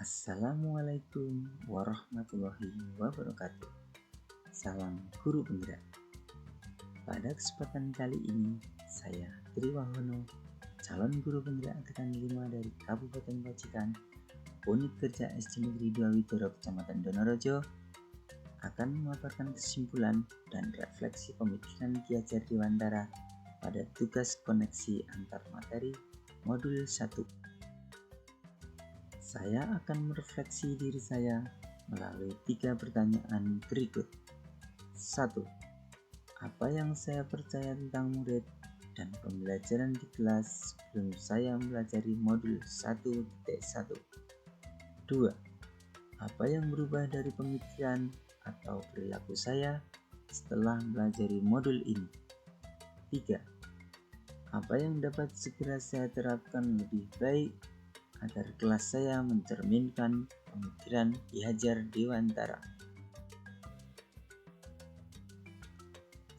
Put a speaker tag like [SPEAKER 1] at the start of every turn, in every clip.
[SPEAKER 1] Assalamualaikum warahmatullahi wabarakatuh. Salam guru penggerak. Pada kesempatan kali ini, saya Triwahono, calon guru penggerak angkatan 5 dari Kabupaten Pacitan, Unit Kerja SD Negeri 2 Widoro, Kecamatan Donorejo, akan memaparkan kesimpulan dan refleksi pemikiran Ki Hajar Dewantara pada tugas koneksi antar materi modul 1. Saya akan merefleksi diri saya melalui 3 pertanyaan berikut. 1. Apa yang saya percaya tentang murid dan pembelajaran di kelas sebelum saya mempelajari modul 1.1? 2. Apa yang berubah dari pemikiran atau perilaku saya setelah mempelajari modul ini? 3. Apa yang dapat segera saya terapkan lebih baik agar kelas saya mencerminkan pemikiran Ki Hajar Dewantara.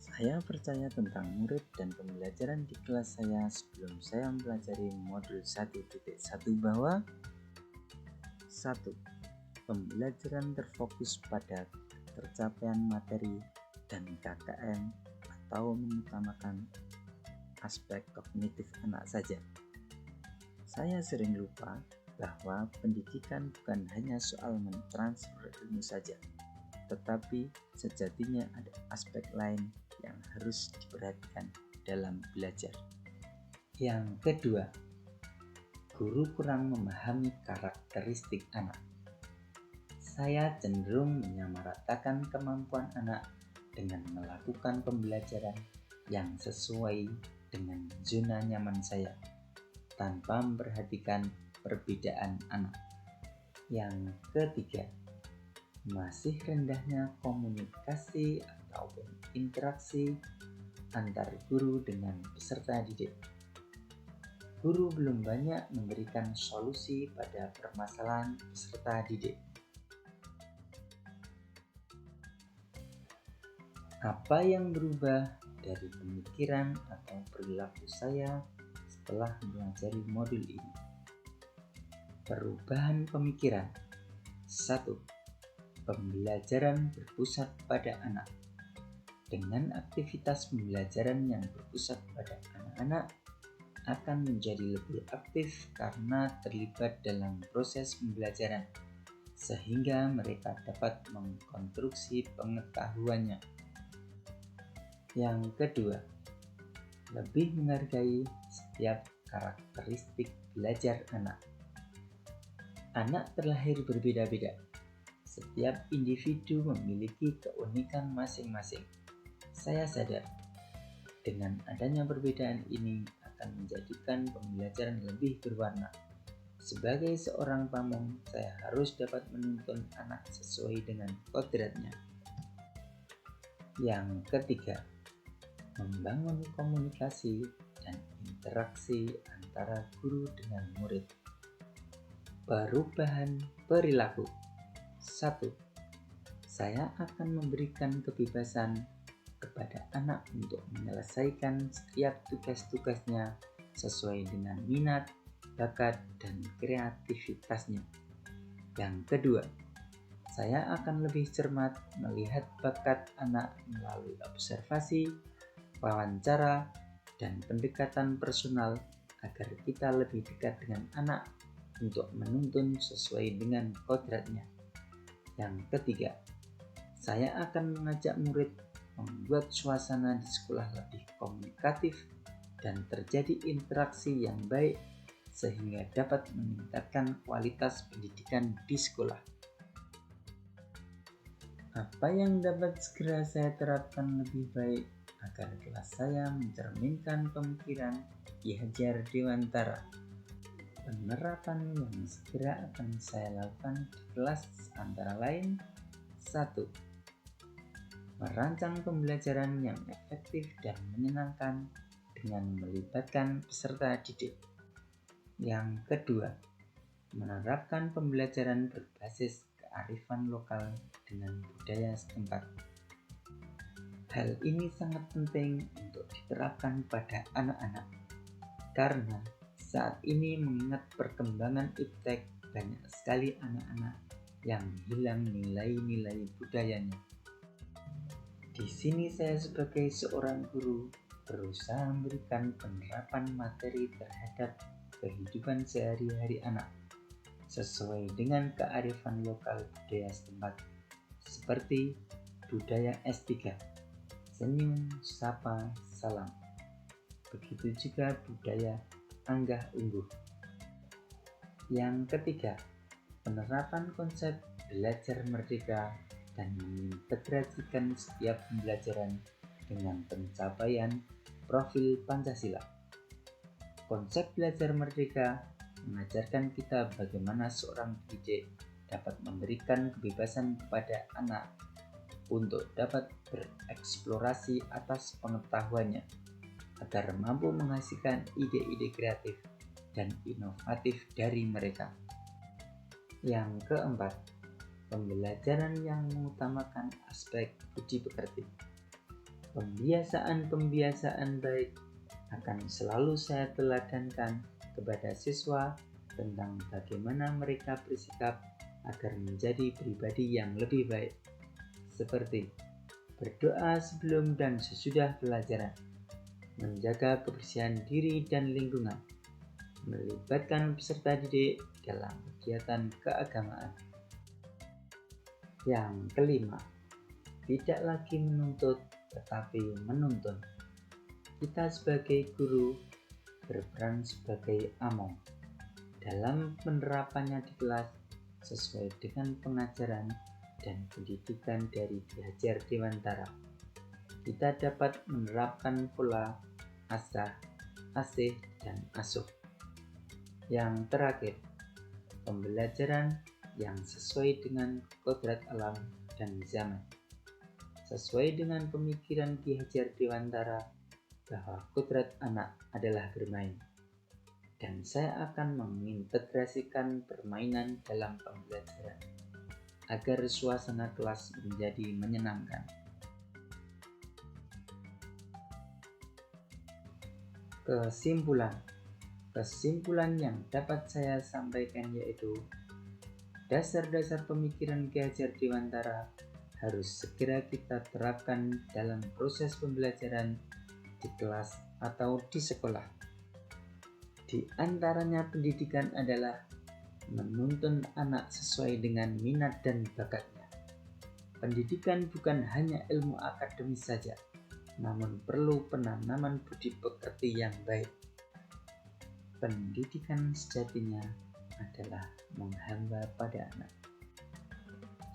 [SPEAKER 1] Saya percaya tentang murid dan pembelajaran di kelas saya sebelum saya mempelajari modul 1.1 bahwa 1. Pembelajaran terfokus pada tercapaian materi dan KKM atau mengutamakan aspek kognitif anak saja. Saya sering lupa bahwa pendidikan bukan hanya soal mentransfer ilmu saja, tetapi sejatinya ada aspek lain yang harus diperhatikan dalam belajar. Yang kedua, guru kurang memahami karakteristik anak. Saya cenderung menyamaratakan kemampuan anak dengan melakukan pembelajaran yang sesuai dengan zona nyaman saya, tanpa memperhatikan perbedaan anak. Yang ketiga, masih rendahnya komunikasi ataupun interaksi antar guru dengan peserta didik. Guru belum banyak memberikan solusi pada permasalahan peserta didik. Apa yang berubah dari pemikiran atau perilaku saya setelah mempelajari modul ini? Perubahan pemikiran. 1. Pembelajaran berpusat pada anak. Dengan aktivitas pembelajaran yang berpusat pada anak-anak akan menjadi lebih aktif karena terlibat dalam proses pembelajaran, sehingga mereka dapat mengkonstruksi pengetahuannya. Yang kedua, lebih menghargai setiap karakteristik belajar anak. Anak terlahir berbeda-beda. Setiap individu memiliki keunikan masing-masing. Saya sadar, dengan adanya perbedaan ini akan menjadikan pembelajaran lebih berwarna. Sebagai seorang pamong, saya harus dapat menuntun anak sesuai dengan kodratnya. Yang ketiga, membangun komunikasi dan interaksi antara guru dengan murid. Perubahan perilaku. 1. Saya akan memberikan kebebasan kepada anak untuk menyelesaikan setiap tugas-tugasnya sesuai dengan minat, bakat, dan kreativitasnya. Yang kedua, saya akan lebih cermat melihat bakat anak melalui observasi, wawancara, dan pendekatan personal agar kita lebih dekat dengan anak untuk menuntun sesuai dengan kodratnya. Yang ketiga, saya akan mengajak murid membuat suasana di sekolah lebih komunikatif dan terjadi interaksi yang baik sehingga dapat meningkatkan kualitas pendidikan di sekolah. Apa yang dapat segera saya terapkan lebih baik agar kelas saya mencerminkan pemikiran Ki Hajar Dewantara? Penerapan yang segera akan saya lakukan di kelas antara lain: 1. Merancang pembelajaran yang efektif dan menyenangkan dengan melibatkan peserta didik. Yang kedua, menerapkan pembelajaran berbasis kearifan lokal dengan budaya setempat. Hal ini sangat penting untuk diterapkan pada anak-anak karena saat ini mengingat perkembangan iptek banyak sekali anak-anak yang hilang nilai-nilai budayanya. Di sini saya sebagai seorang guru berusaha memberikan penerapan materi terhadap kehidupan sehari-hari anak sesuai dengan kearifan lokal budaya setempat, seperti budaya S3, senyum, sapa, salam. Begitu juga budaya anggah ungguh. Yang ketiga, penerapan konsep belajar merdeka dan mengintegrasikan setiap pembelajaran dengan pencapaian profil Pancasila. Konsep belajar merdeka mengajarkan kita bagaimana seorang pendidik dapat memberikan kebebasan kepada anak untuk dapat bereksplorasi atas pengetahuannya agar mampu menghasilkan ide-ide kreatif dan inovatif dari mereka. Yang keempat, pembelajaran yang mengutamakan aspek budi pekerti. Pembiasaan-pembiasaan baik akan selalu saya teladankan kepada siswa tentang bagaimana mereka bersikap agar menjadi pribadi yang lebih baik, seperti berdoa sebelum dan sesudah pelajaran, menjaga kebersihan diri dan lingkungan, melibatkan peserta didik dalam kegiatan keagamaan. Yang kelima, tidak lagi menuntut tetapi menuntun. Kita sebagai guru berperan sebagai among dalam penerapannya di kelas sesuai dengan pengajaran dan pendidikan dari Ki Hajar Dewantara. Kita dapat menerapkan pola asah, asih, dan asuh. Yang terakhir, pembelajaran yang sesuai dengan kodrat alam dan zaman. Sesuai dengan pemikiran Ki Hajar Dewantara bahwa kodrat anak adalah bermain. Dan saya akan mengintegrasikan permainan dalam pembelajaran agar suasana kelas menjadi menyenangkan. Kesimpulan yang dapat saya sampaikan yaitu dasar-dasar pemikiran Ki Hajar Dewantara harus segera kita terapkan dalam proses pembelajaran di kelas atau di sekolah. Di antaranya pendidikan adalah menuntun anak sesuai dengan minat dan bakatnya. Pendidikan bukan hanya ilmu akademis saja, namun perlu penanaman budi pekerti yang baik. Pendidikan sejatinya adalah menghamba pada anak.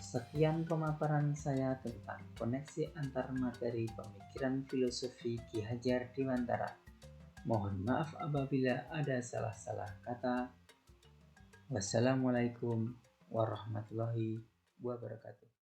[SPEAKER 1] Sekian pemaparan saya tentang koneksi antar materi pemikiran filosofi Ki Hajar Dewantara. Mohon maaf apabila ada salah-salah kata. Wassalamualaikum warahmatullahi wabarakatuh.